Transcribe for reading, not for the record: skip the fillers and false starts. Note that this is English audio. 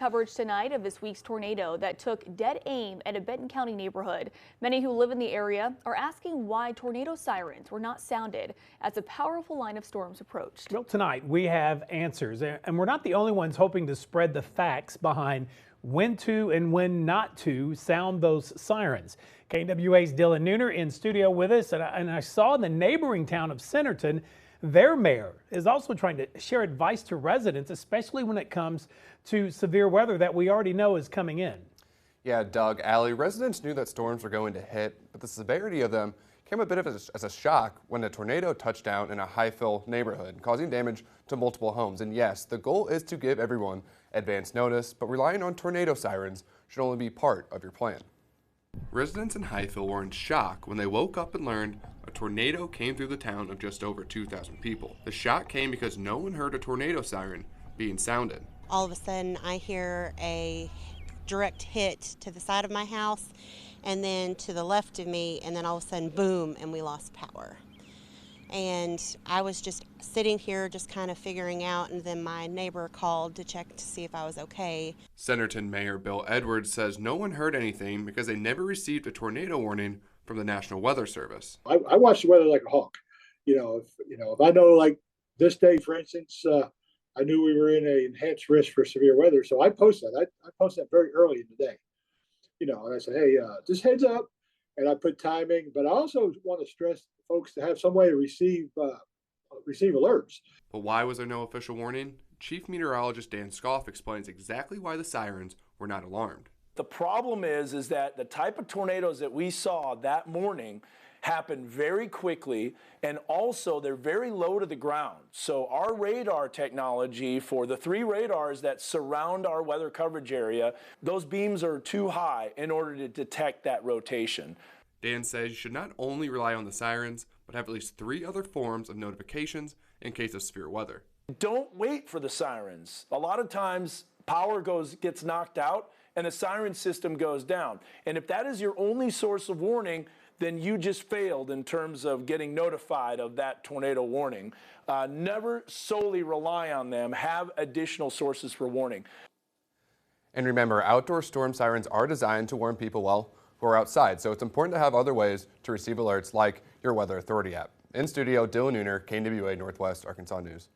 Coverage tonight of this week's tornado that took dead aim at a Benton County neighborhood. Many who live in the area are asking why tornado sirens were not sounded as a powerful line of storms approached. Well, tonight we have answers, and we're not the only ones hoping to spread the facts behind when to and when not to sound those sirens. KWA's Dylan Nooner in studio with us, and I saw in the neighboring town of Centerton, their mayor is also trying to share advice to residents, especially when it comes to severe weather that we already know is coming in. Yeah, Doug, Allie, residents knew that storms were going to hit, but the severity of them came a bit of as a shock when a tornado touched down in a Highfill neighborhood, causing damage to multiple homes. And yes, the goal is to give everyone advance notice, but relying on tornado sirens should only be part of your plan. Residents in Highfill were in shock when they woke up and learned a tornado came through the town of just over 2,000 people. The shock came because no one heard a tornado siren being sounded. All of a sudden I hear a direct hit to the side of my house and then to the left of me, and then all of a sudden boom, and we lost power. And I was just sitting here just kind of figuring out, and then my neighbor called to check to see if I was okay. Centerton Mayor Bill Edwards says no one heard anything because they never received a tornado warning from the National Weather Service. I watch the weather like a hawk. If I know, like this day, for instance, I knew we were in an enhanced risk for severe weather, so I post that. I post that very early in the day. And I say, hey, just heads up, and I put timing. But I also want to stress folks to have some way to receive alerts. But why was there no official warning? Chief Meteorologist Dan Scoff explains exactly why the sirens were not alarmed. The problem is that the type of tornadoes that we saw that morning happen very quickly, and also they're very low to the ground. So our radar technology for the 3 radars that surround our weather coverage area, those beams are too high in order to detect that rotation. Dan says you should not only rely on the sirens, but have at least 3 other forms of notifications in case of severe weather. Don't wait for the sirens. A lot of times power gets knocked out and the siren system goes down. And if that is your only source of warning, then you just failed in terms of getting notified of that tornado warning. Never solely rely on them. Have additional sources for warning. And remember, outdoor storm sirens are designed to warn people who are outside, so it's important to have other ways to receive alerts like your Weather Authority app. In studio, Dylan Nooner, KWA Northwest Arkansas News.